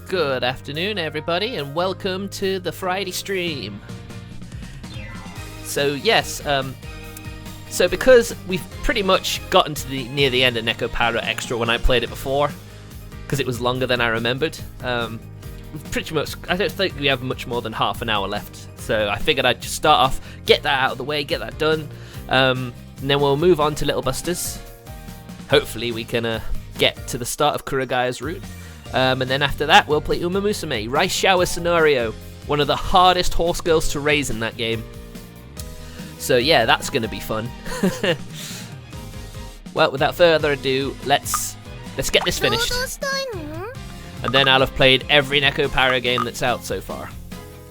Good afternoon, everybody, and welcome to the Friday stream. So yes, so because we've pretty much gotten to near the end of Nekopara Extra when I played it before, because it was longer than I remembered. We've pretty much, I don't think we have much more than half an hour left. So I figured I'd just start off, get that out of the way, get that done, and then we'll move on to Little Busters. Hopefully we can get to the start of Kuragaya's route. And then after that, we'll play EmEmGameplay, Rice Shower Scenario, one of the hardest horse girls to raise in that game. So yeah, that's going to be fun. Well, without further ado, let's get this finished. And then I'll have played every Nekopara game that's out so far,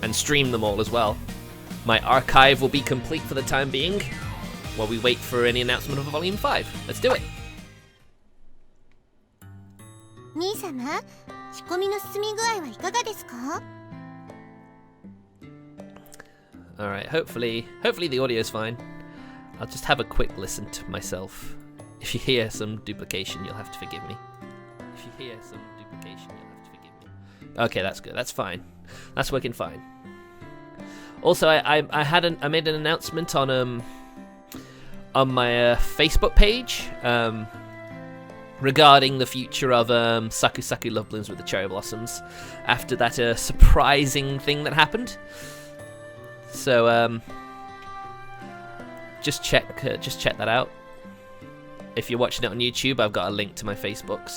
and stream them all as well. My archive will be complete for the time being, while we wait for any announcement of Volume 5. Let's do it! Alright, hopefully the audio's fine. I'll just have a quick listen to myself. If you hear some duplication, you'll have to forgive me. Okay, that's good. That's fine. That's working fine. Also, I made an announcement on my Facebook page regarding the future of Saku Saku Love Blooms with the Cherry Blossoms after that surprising thing that happened. So just check that out. If you're watching it on YouTube, I've got a link to my Facebook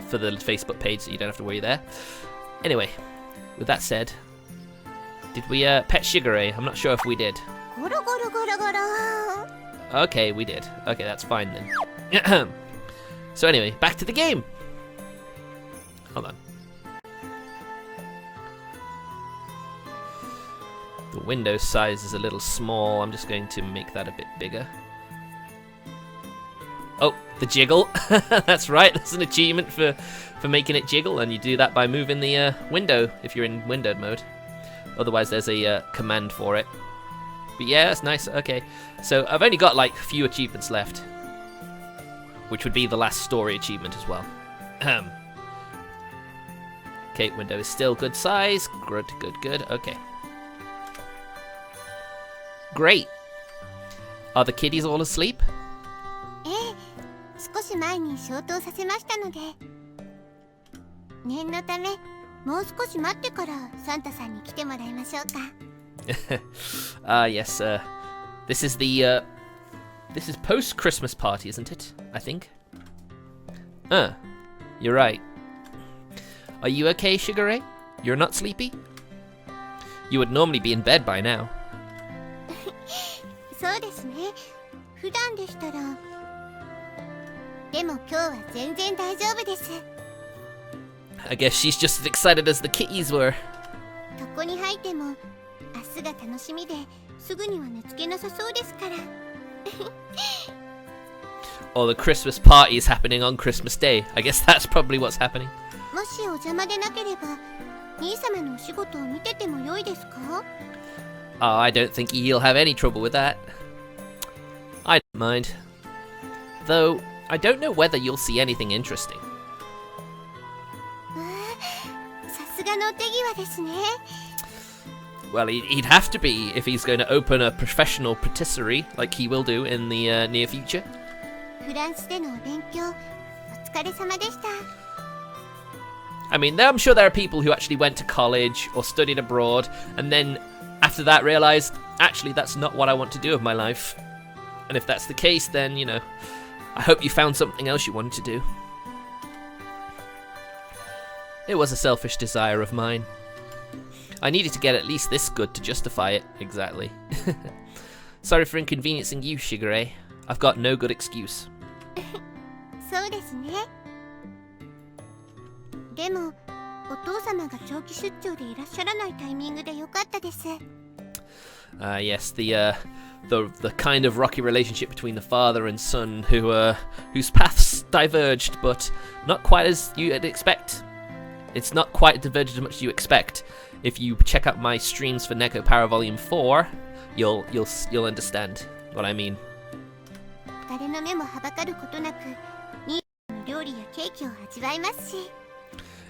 for the Facebook page, so you don't have to worry there. Anyway, with that said, did we pet Shigure? I'm not sure if we did. Okay, we did. Okay, that's fine then. So anyway, back to the game. Hold on. The window size is a little small. I'm just going to make that a bit bigger. Oh, the jiggle. That's right. That's an achievement for making it jiggle, and you do that by moving the window if you're in windowed mode. Otherwise, there's a command for it. But yeah, that's nice. Okay, so I've only got like a few achievements left, which would be the last story achievement as well. Okay, window is still good size. Good. Okay. Great. Are the kiddies all asleep? Yes, this is post-Christmas party, isn't it? I think. You're right. Are you okay, Shigure? You're not sleepy? You would normally be in bed by now. I guess she's just as excited as the kitties were. Or the Christmas party is happening on Christmas Day. I guess that's probably what's happening. Oh, I don't think he'll have any trouble with that. I don't mind. Though, I don't know whether you'll see anything interesting. Well, he'd have to be if he's going to open a professional patisserie like he will do in the near future. I mean, I'm sure there are people who actually went to college or studied abroad and then after that realized, actually, that's not what I want to do with my life. And if that's the case, then, you know, I hope you found something else you wanted to do. It was a selfish desire of mine. I needed to get at least this good to justify it, exactly. Sorry for inconveniencing you, Shigure. I've got no good excuse. Yes, the kind of rocky relationship between the father and son whose paths diverged, but not quite as you'd expect. It's not quite diverged as much as you expect. If you check out my streams for Nekopara Volume 4, you'll understand what I mean. 料理やケーキを味わいますし。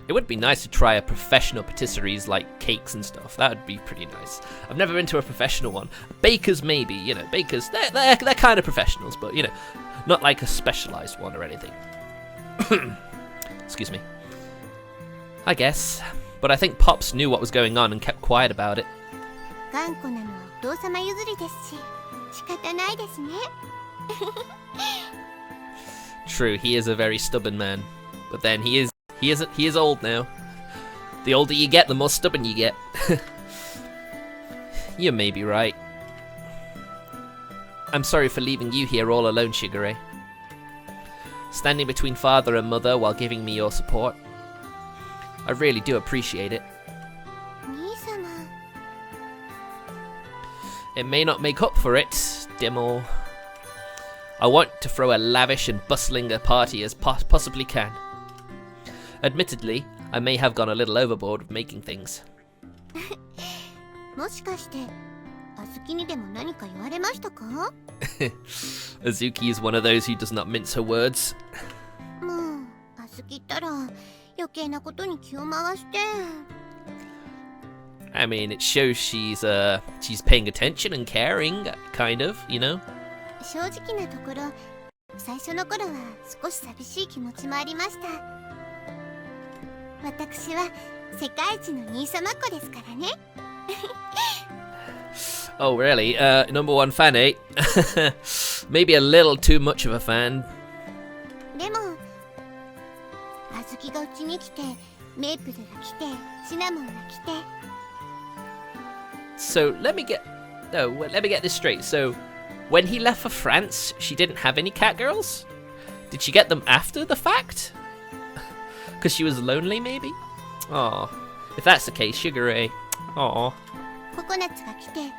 It would be nice to try a professional patisseries like cakes and stuff. That would be pretty nice. I've never been to a professional one. Bakers maybe, you know, bakers, they're kind of professionals, but you know, not like a specialized one or anything. Excuse me. I guess. But I think Pops knew what was going on and kept quiet about it. 頑固なのはお父様譲りですし、仕方ないですね。 True, he is a very stubborn man. But then he is old now. The older you get, the more stubborn you get. You may be right. I'm sorry for leaving you here all alone, Shigure. Standing between father and mother while giving me your support. I really do appreciate it. 兄様。 It may not make up for it, Demo. I want to throw a lavish and bustling a party as possibly can. Admittedly, I may have gone a little overboard with making things. もしかして、あずきにでも何か言われましたか？ Azuki is one of those who does not mince her words. もう、あずきったら余計なことに気を回して。 I mean, it shows she's paying attention and caring, kind of, you know? 正直なところ、最初の頃は少し寂しい気持ちもありました。私は世界一の兄様っ子ですからね。 Oh, really? Number one fan, eh? Maybe a little too much of a fan. でも、あずきがうちに来て、メープルが来て、シナモンが来て。 So let me get this straight. So when he left for France, she didn't have any cat girls? Did she get them after the fact? Because she was lonely, maybe? Oh, if that's the case, Shigure. Oh. ココナッツが来て、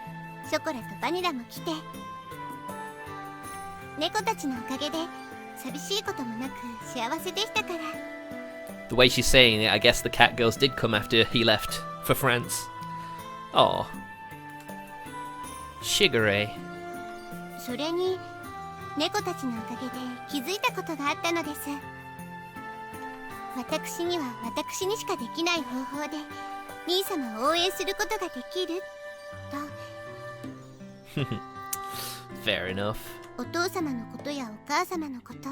ショコラとバニラも来て。猫たちのおかげで、寂しいこともなく幸せでしたから。 The way she's saying it, I guess the cat girls did come after he left for France. Oh. Shigure. それに、猫たちのおかげで気づいたことがあったのです。私には私にしかできない方法で兄様を応援することができると。 Fair enough. お父様のことやお母様のこと。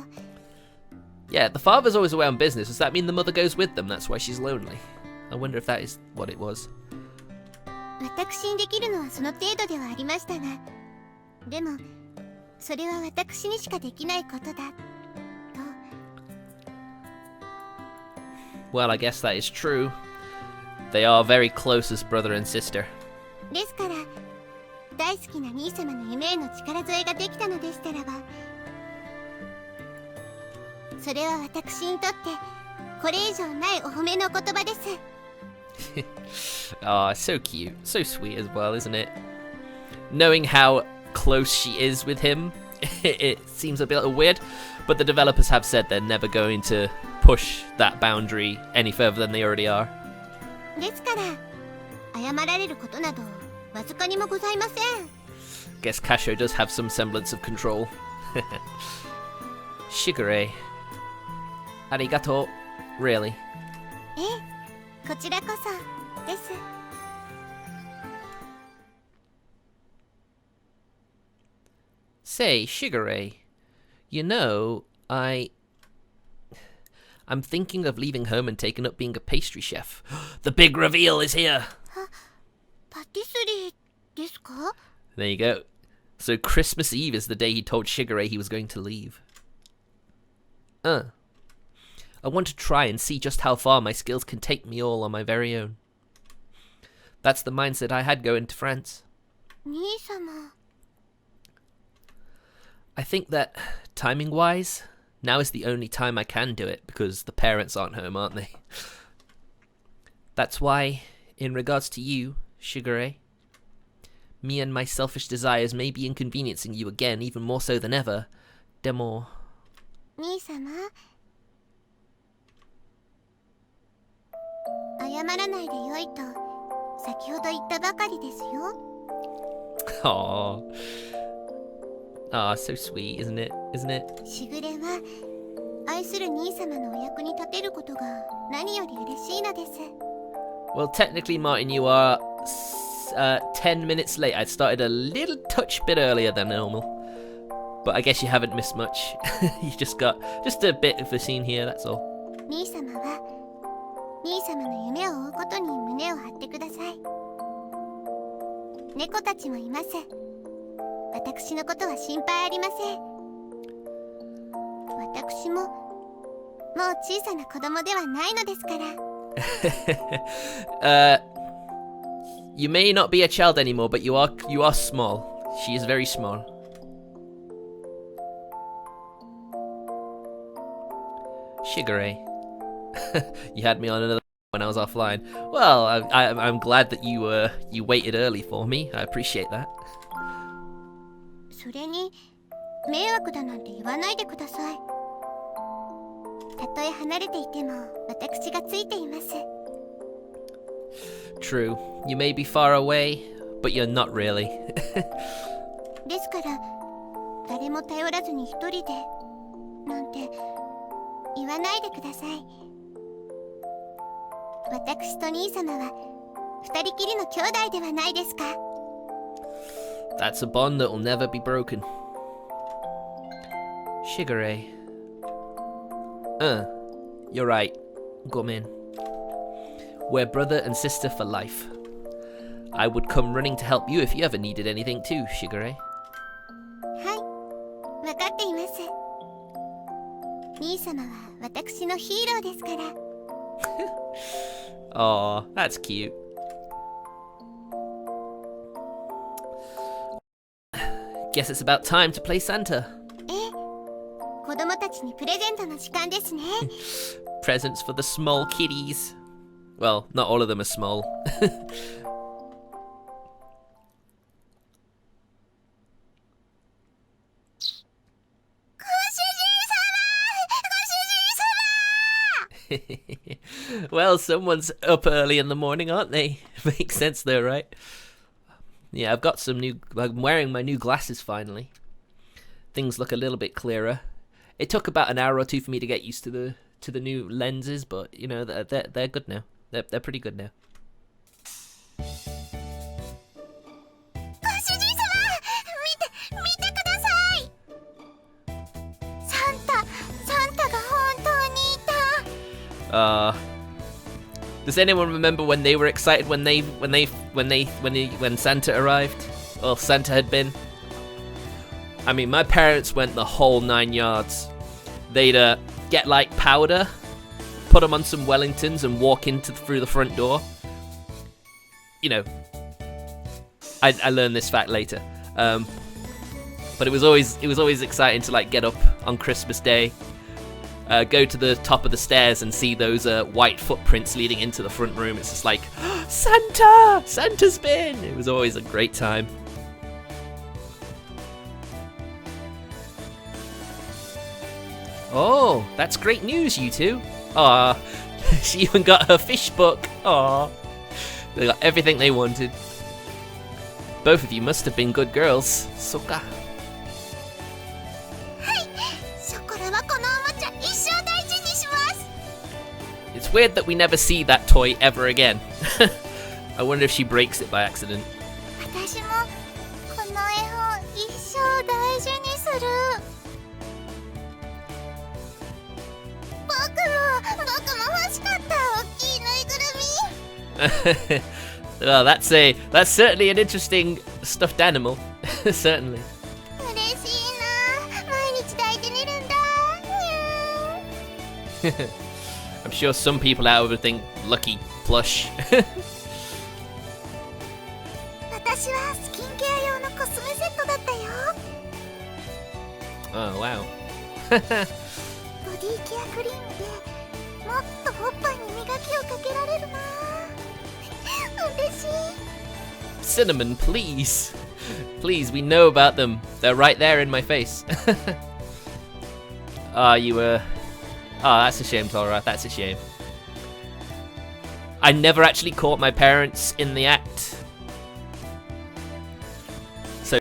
Yeah, the father's always away on business. Does that mean the mother goes with them? That's why she's lonely. I wonder if that is what it was. 私にできるのはその程度ではありましたが、でもそれは私にしかできないことだと。 Well, I guess that is true. They are very close as brother and sister. ですから大好きな兄様の夢への力添えができたのでしたらば、それは私にとってこれ以上ないお褒めの言葉です。 Oh, so cute. So sweet as well, isn't it? Knowing how close she is with him, it seems a bit weird, but the developers have said they're never going to push that boundary any further than they already are. ですから謝られることなどわずかにもございません。 Guess Kasho does have some semblance of control. Shigure. Arigato. Really. ええ、こちらこそです。 Say, Shigure, you know, I'm thinking of leaving home and taking up being a pastry chef. The big reveal is here! パティスリーですか? There you go. So Christmas Eve is the day he told Shigure he was going to leave. I want to try and see just how far my skills can take me all on my very own. That's the mindset I had going to France. 兄様。 I think that, timing-wise, now is the only time I can do it, because the parents aren't home, aren't they? That's why, in regards to you, Shigure, me and my selfish desires may be inconveniencing you again, even more so than ever. Demo. 兄様。謝らないでよいと、先ほど言ったばかりですよ。 Aww. Ah, so sweet, isn't it? Isn't it? しぐれは謝愛する兄様のお役に立てることが何より嬉しいのです。 Well, technically, Martin, you are 10 minutes late. I started a little touch bit earlier than normal. But I guess you haven't missed much. You just got just a bit of a scene here, that's all. 兄様は兄様の夢を追うことに胸を張ってください。猫たちもいます。私のことは心配ありません。私ももう小さな子供ではないのですから。You may not be a child anymore, but you are small. She is very small. Shigure. You had me on another when I was offline. Well, I'm glad that you waited early for me. I appreciate that. それに迷惑だなんて言わないでください。たとえ離れていても私がついています。 True. You may be far away, but you're not really. ですから誰も頼らずに一人でなんて言わないでください。私と兄様は二人きりの兄弟ではないですか。 That's a bond that will never be broken. Shigure. You're right. Gomen. We're brother and sister for life. I would come running to help you if you ever needed anything too, Shigure. はい、わかっています。兄様は私のヒーローですから。Aw, that's cute. Guess it's about time to play Santa. 子供たちにプレゼントの時間ですね。Presents for the small kiddies. Well, not all of them are small. ご主人様！ Well, someone's up early in the morning, aren't they? Makes sense though, right? Yeah, I've got some new... I'm wearing my new glasses finally. Things look a little bit clearer. It took about an hour or two for me to get used to the new lenses, but you know they're good now. They're pretty good now. ご主人様！見てください！サンタが本当にいた。Does anyone remember when they were excited when Santa arrived? Well, Santa had been. I mean, my parents went the whole 9 yards. They'd get like powder, put them on some Wellingtons, and walk through the front door. You know, I learned this fact later. But it was always exciting to like get up on Christmas Day, go to the top of the stairs and see those white footprints leading into the front room. It's just like, Santa's been! It was always a great time. Oh, that's great news, you two. Aw, she even got her fish book. Aw, they got everything they wanted. Both of you must have been good girls. Soka. ショコラはこのおもちゃ一生大事にします。 It's weird that we never see that toy ever again. I wonder if she breaks it by accident. 私もこの絵本一生大事にする。僕も欲しかった大きいぬいぐるみ。Well, that's certainly an interesting stuffed animal. Certainly. 嬉しいな。毎日抱いてみるんだ。I'm sure some people out would think lucky plush. 私はスキンケア用のコスメセットだったよ。Oh, wow. ボディケアクリームでもっとおっぱいに磨きをかけられるな。嬉しい。 Cinnamon, please. Please, we know about them. They're right there in my face. You were... Oh, that's a shame, Tora. That's a shame. I never actually caught my parents in the act. So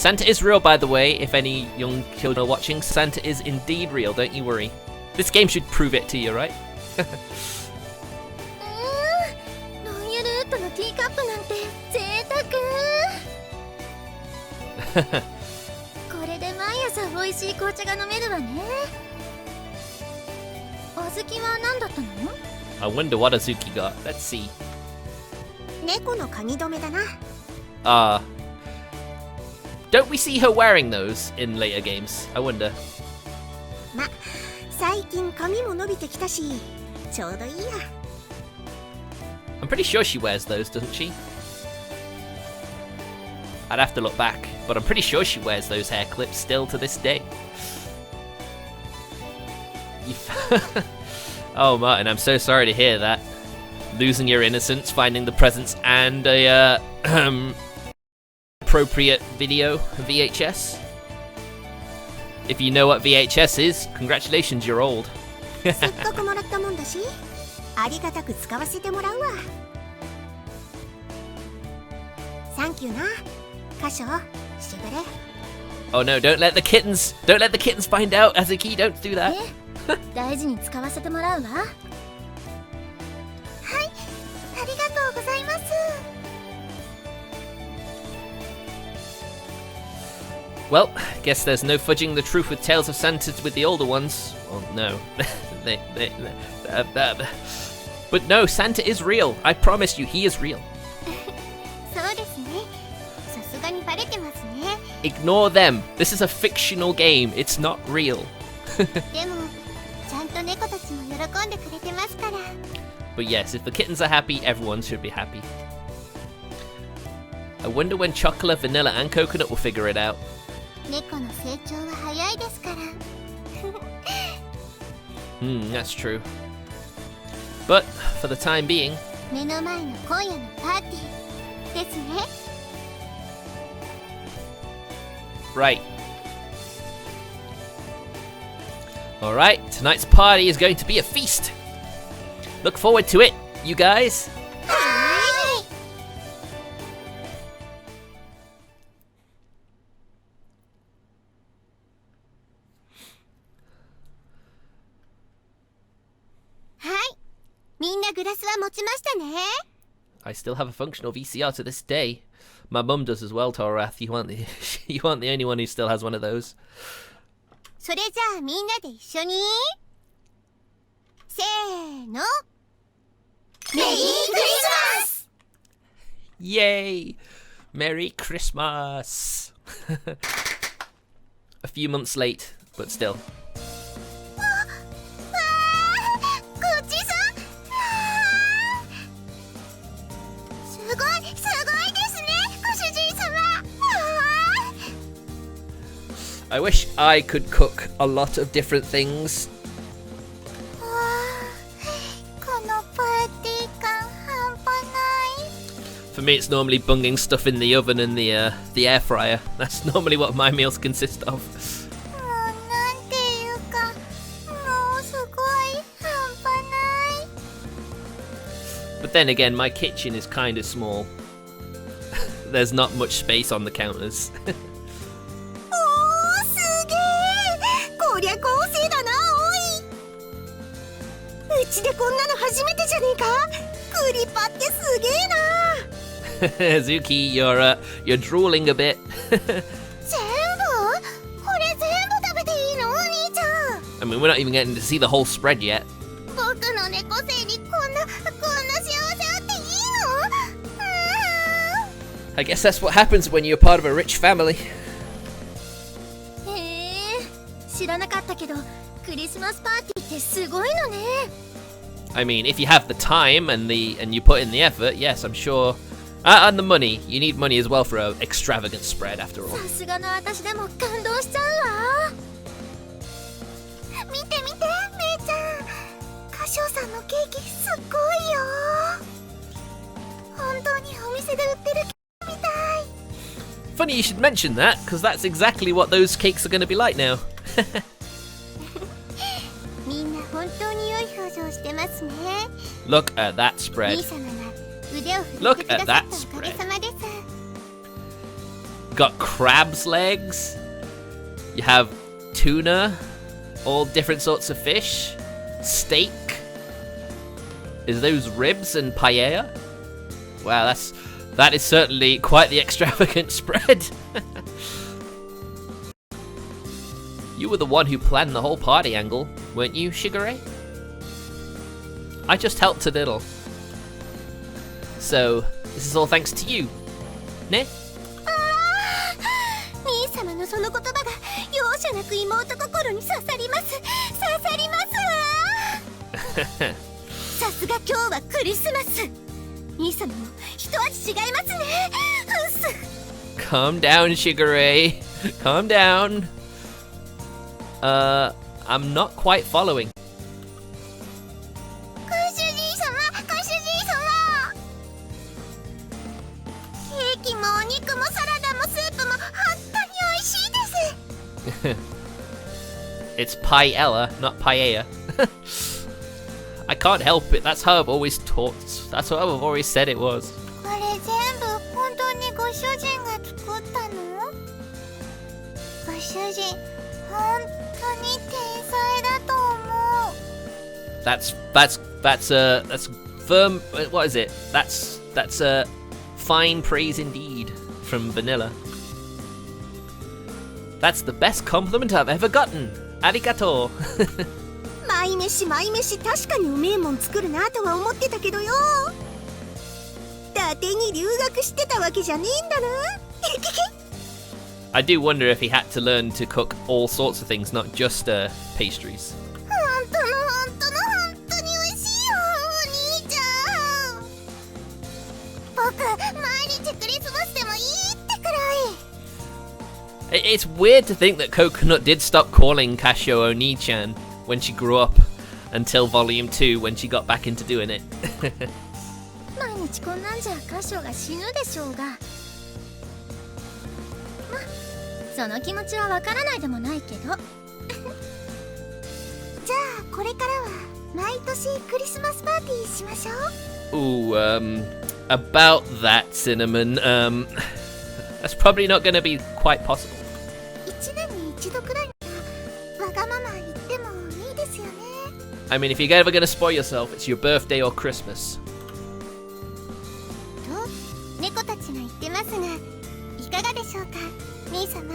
Santa is real, by the way. If any young children are watching, Santa is indeed real. Don't you worry. This game should prove it to you, right? ロイヤルウッドのティーカップなんて贅沢。これで毎朝美味しい紅茶が飲めるわね。小豆は何だったの？ I wonder what Azuki got. Let's see. 猫の髪留めだな。Don't we see her wearing those in later games? I wonder. ま、最近髪も伸びてきたし、ちょうどいいや。I'm pretty sure she wears those, doesn't she? I'd have to look back, but I'm pretty sure she wears those hair clips still to this day. Oh, Martin, I'm so sorry to hear that. Losing your innocence, finding the presents, and a appropriate video, VHS. If you know what VHS is, congratulations, you're old. せっかくもらったもんだし、ありがたく使わせてもらうわ。サンキューな。箇所してくれ。Oh no, don't let the kittens find out, Azuki, don't do that. 大事に使わせてもらうわ。はい、ありがとうございます。Well, guess there's no fudging the truth with tales of Santa with the older ones. Well, no. But no, Santa is real. I promise you, he is real. そうですね。さすがにバレてますね。Ignore them. This is a fictional game. It's not real. でも、ちゃんと猫たちも喜んでくれてますから。But yes, if the kittens are happy, everyone should be happy. I wonder when chocolate, vanilla, and coconut will figure it out. 猫の成長は早いですから。That's true. But for the time being, 目の前の今夜のパーティーですね。right. Alright, tonight's party is going to be a feast. Look forward to it, you guys. はーい。はい。みんなグラスは持ちましたね。I still have a functional VCR to this day. My mum does as well, Torath. You aren't the only one who still has one of those. それじゃあみんなで一緒にせーのメリークリスマス Yay! Merry Christmas! A few months late, but still. わーごちそうすごいですねご主人様 I wish I could cook a lot of different things. わーこのパーティー感半端ない For me, it's normally bunging stuff in the oven and the air fryer. That's normally what my meals consist of. もうなんていうかもうすごい半端ない But then again, my kitchen is kind of small. There's not much space on the counters. おーすげえこりゃ豪勢だなおいうちでこんなの初めてじゃねえかクリパってすげえな Zuki, you're drooling a bit. 全部これ全部食べていいのお兄ちゃん I mean, we're not even getting to see the whole spread yet. 僕の猫背にこんな幸せあっていいの I guess that's what happens when you're part of a rich family. へえ知らなかったけどクリスマスパーティーってすごいのね I mean, if you have the time and you put in the effort, yes, I'm sure. And the money. You need money as well for an extravagant spread, after all. さすがの私でも感動しちゃうわ見て見てめいちゃん歌唱さんのケーキすっごいよ本当にお店で売ってるケーキみたい Funny you should mention that, because that's exactly what those cakes are going to be like now. みんな本当に良い表情してますね Look at that 兄 spread. 様が腕を振ってくださったおかげさまです got crab's legs. You have tuna, all different sorts of fish, steak. Is those ribs and paella? Wow, that is certainly quite the extravagant spread. You were the one who planned the whole party angle, weren't you, Shigure? I just helped a little. So, this is all thanks to you, ne? 兄様のその言葉が容赦なく妹心に刺さります。刺さりますわ。さすが今日はクリスマス。兄様も一味違いますね。うっす。Calm down, Shigure. Calm down. I'm not quite following. ご主人様、ご主人様。ケーキもお肉もサラダもスープも本当に美味しいです。 It's paella, not paella. I can't help it. That's how I've always taught. That's how I've always said it was. これ全部本当にご主人が作ったの？ご主人、本当に天才だと思う。That's firm. What is it? That's a fine praise indeed from Vanilla. That's the best compliment I've ever gotten. Arigato. 毎飯毎飯確かにうめえもん作るなとは思ってたけどよ。伊達に留学してたわけじゃねえんだな。I do wonder if he had to learn to cook all sorts of things, not just pastries. 本当の本当の本当に美味しいよ、お兄ちゃん。僕毎日クリスマスでもいいってくらい。It's weird to think that Coconut did stop calling Casio Oni-chan when she grew up until Volume 2 when she got back into doing it. 毎日こんなんじゃカシオが死ぬでしょうが。ま、その気持ちはわからないでもないけど。じゃあこれからは毎年クリスマスパーティーしましょう。 Ooh, about that, Cinnamon, that's probably not going to be quite possible. 1年に1度くらいならわがまま言ってもいいですよね。 I mean, if you're ever going to spoil yourself, it's your birthday or Christmas. と猫たちが言ってますが、いかがでしょうか、兄様。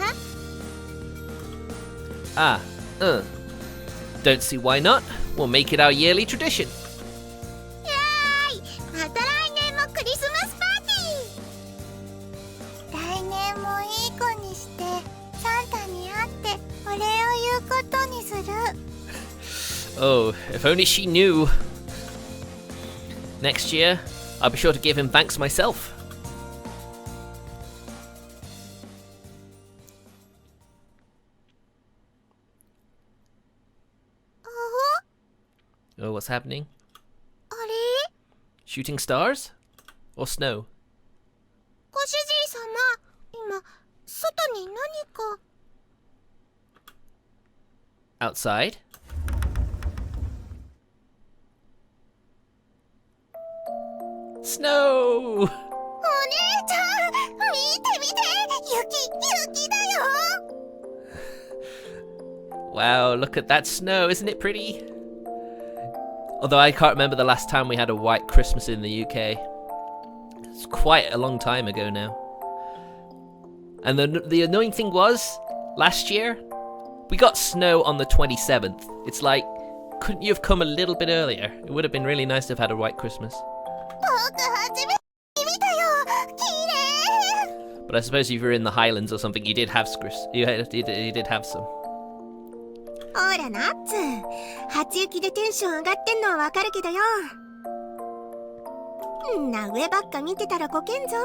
Ah, don't see why not. We'll make it our yearly tradition. やーい、また来年もクリスマスパーティー。来年もいい子にしてサンタに会ってお礼を言うことにする。 Oh, if only she knew. Next year, I'll be sure to give him thanks myself. Oh, what's happening? あれ？ Shooting stars? Or snow? ご主人様、今外に何か。 Outside? Snow! お姉ちゃん、見て見て、雪だよ。 Wow, look at that snow, isn't it pretty? Although I can't remember the last time we had a white Christmas in the UK. It's quite a long time ago now. And the annoying thing was, last year, we got snow on the 27th. It's like, couldn't you have come a little bit earlier? It would have been really nice to have had a white Christmas. 僕初めて見たよ。綺麗。 But I suppose if you were in the Highlands or something, you did have you did have some. ほらナッツ、初雪でテンション上がってんのはわかるけどよ。んな上ばっか見てたらこけんぞ。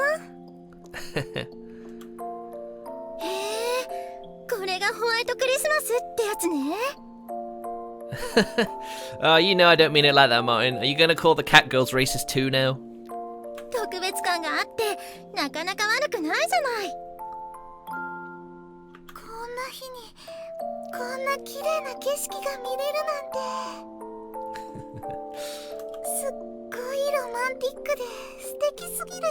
これがホワイトクリスマスってやつね。Oh, you know I don't mean it like that, Martin. Are you gonna call the cat girls racist too now? 特別感があってなかなか悪くないじゃない。こんな日にこんな綺麗な景色が見れるなんてすっごいロマンティックで素敵すぎるよ。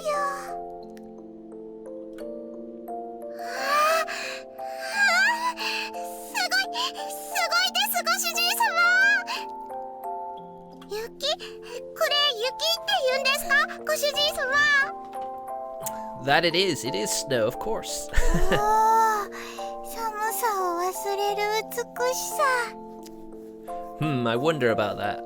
雪？これ雪って言うんですか、ご主人様？ That it is snow, of course. おー、寒さを忘れる美しさ。I wonder about that.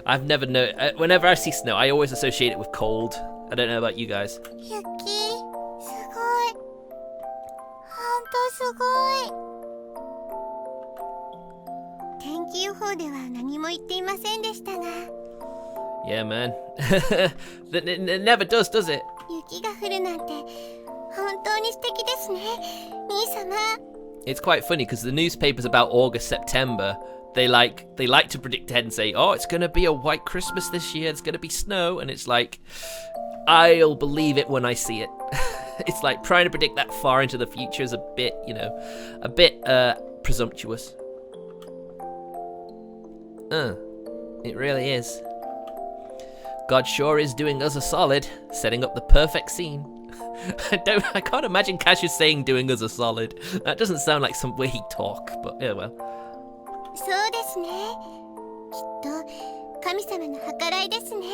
I've never known. Whenever I see snow, I always associate it with cold. I don't know about you guys. 雪、すごい。ほんとすごい。天気予報では何も言っていませんでしたが。Yeah, man. It never does it? 雪が降るなんて本当に素敵ですね、兄様。It's quite funny because the newspapers about August, September, they like to predict ahead and say, oh, it's going to be a white Christmas this year, it's going to be snow, and it's like, I'll believe it when I see it. It's like trying to predict that far into the future is a bit, presumptuous. It really is. God sure is doing us a solid, setting up the perfect scene. I can't imagine Cassius saying doing us a solid. That doesn't sound like some way he'd talk, but yeah, well. そうですね。きっと神様の計らいですね。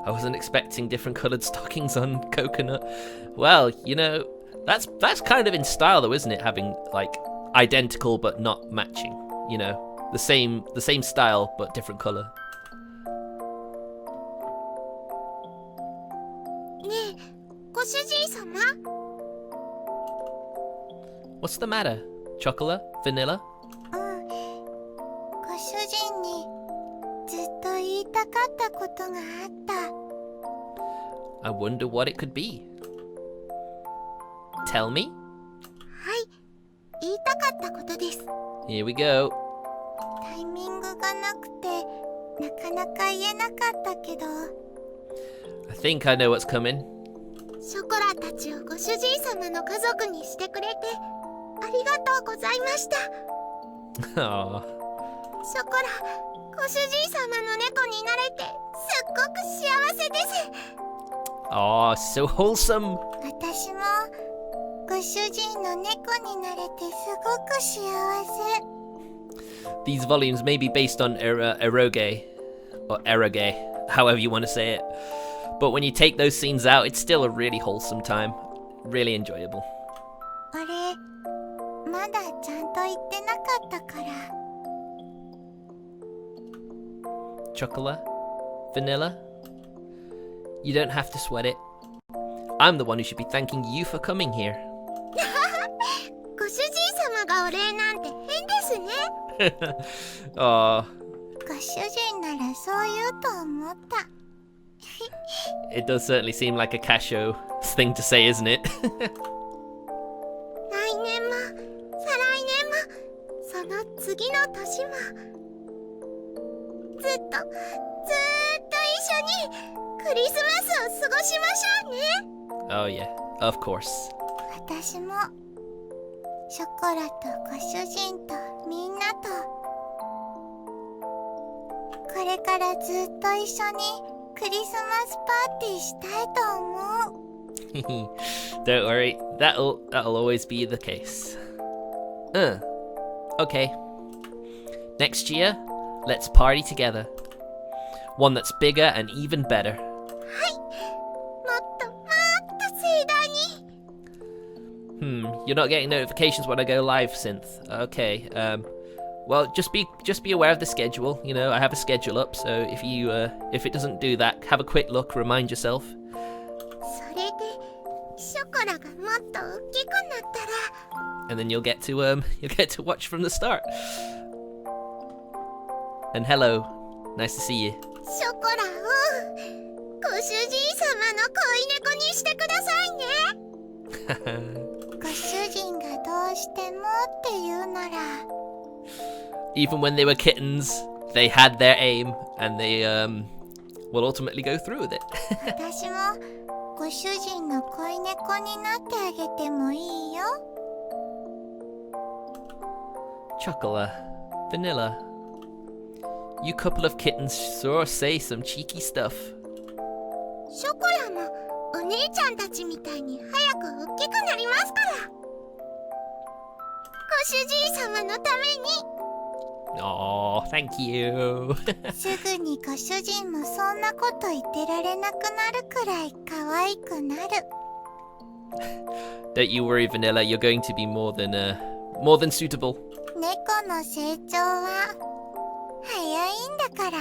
I wasn't expecting different coloured stockings on Coconut. Well, that's kind of in style though, isn't it? Having like identical but not matching. The same style but different colour. ねえ、ご主人様。What's the matter? Chocolate? Vanilla? ご主人にずっと言いたかったことがあった。I wonder what it could be. Tell me? はい、言いたかったことです。 Here we go. タイミングがなくてなかなか言えなかったけど。I think I know what's coming. ショコラたちをご主人様の家族にしてくれてありがとうございました。Aww. ショコラ、ご主人様の猫になれてすっごく幸せです。Aw, so wholesome. 私もご主人の猫になれてすごく幸せ。These volumes may be based on eroge, or eroge, however you want to say it. But when you take those scenes out, it's still a really wholesome time. Really enjoyable. あれ、まだちゃんと言ってなかったから。Chocolate? Vanilla? You don't have to sweat it. I'm the one who should be thanking you for coming here. ご主人様がお礼なんて変ですね。Aw. ご主人ならそう言うと思った。It does certainly seem like a Casio thing to say, isn't it? 来年も再来年もその次の年もずっと一緒にクリスマスを過ごしましょうね。 Oh yeah, of course. 私もショコラとご主人とみんなとこれからずっと一緒にクリスマスパーティーしたいと思う。Don't worry, that'll always be the case. Okay. Next year, let's party together. One that's bigger and even better. はい、もっと盛大に。You're not getting notifications when I go live, Synth. Okay. Well, just be aware of the schedule. I have a schedule up, so if it doesn't do that, have a quick look, remind yourself. それでショコラがもっと大きくなったら And then you'll get to watch from the start. And hello, nice to see you. ショコラをご主人様の恋猫にしてくださいね。ご主人がどうしてもって言うなら Even when they were kittens, they had their aim, and they will ultimately go through with it. 私もご主人の恋猫になってあげてもいいよ。 Chocolate, vanilla. You couple of kittens sure say some cheeky stuff. ショコラもお姉ちゃんたちみたいに早く大きくなりますから。ご主人様のために。Aww, thank you. すぐにご主人もそんなこと言ってられなくなるくらい可愛くなる。Don't you worry, Vanilla. You're going to be more than suitable. 猫の成長は早いんだから。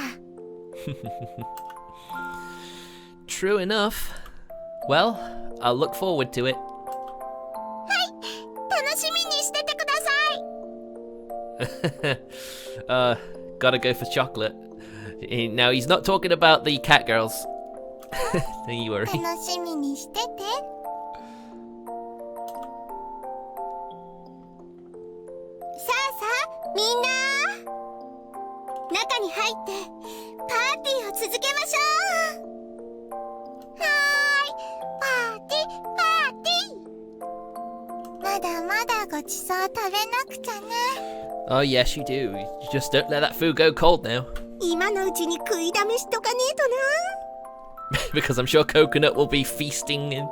True enough. Well, I'll look forward to it. 楽しみにしててください。Gotta go for chocolate. Now he's not talking about the cat girls. Don't you worry. 楽しみにしてて。さあさあ、みんな中に入ってパーティーを続けましょう。はーい、パーティーパーティー。まだまだごちそう食べなくちゃね。Oh yes, you do. You just don't let that food go cold now. 今のうちに食いだめしとかねえとな。Because I'm sure Coconut will be feasting and...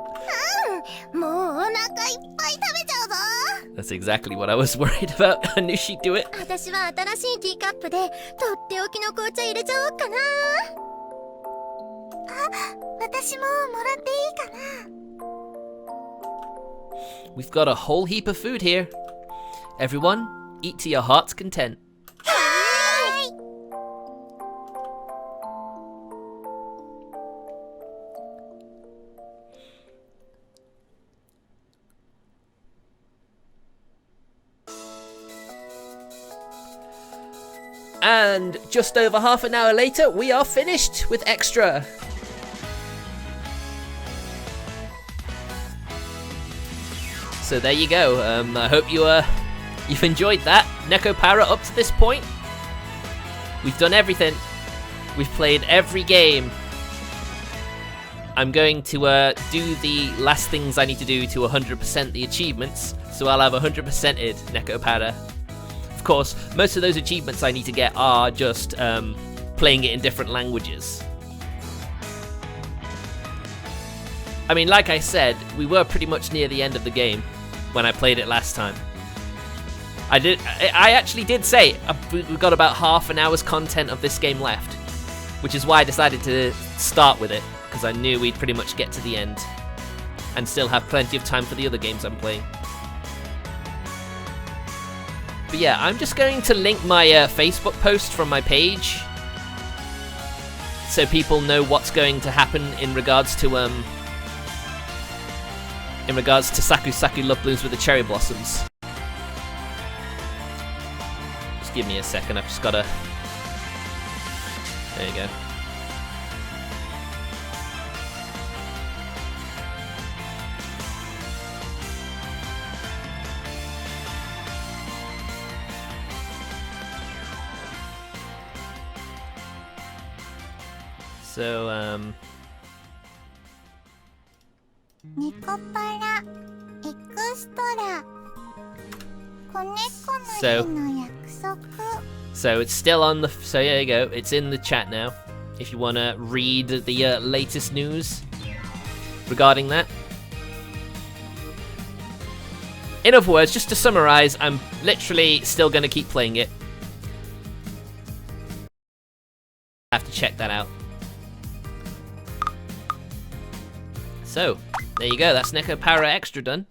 もうお腹いっぱい食べちゃうぞ。 That's exactly what I was worried about. I knew she'd do it. 私は新しいティーカップでとっておきの紅茶入れちゃおうかな。あ、私ももらっていいかな。 We've got a whole heap of food here. Everyone, eat to your heart's content. はーい。And just over half an hour later, we are finished with Extra. So there you go. I hope you've enjoyed that. Nekopara up to this point. We've done everything. We've played every game. I'm going to do the last things I need to do to 100% the achievements, so I'll have 100%ed Nekopara. Of course, most of those achievements I need to get are just playing it in different languages. I mean, like I said, we were pretty much near the end of the game when I played it last time. I actually did say we've got about half an hour's content of this game left, which is why I decided to start with it, because I knew we'd pretty much get to the end and still have plenty of time for the other games I'm playing. But yeah, I'm just going to link my Facebook post from my page so people know what's going to happen in regards to Saku Saku Love Blooms with the Cherry Blossoms. Just give me a second, I've just gotta... There you go. So, Nekopara Extra. So it's still on the... So there you go, it's in the chat now. If you want to read the latest news regarding that. In other words, just to summarize, I'm literally still going to keep playing it. I have to check that out. So, there you go, that's Nekopara Extra done.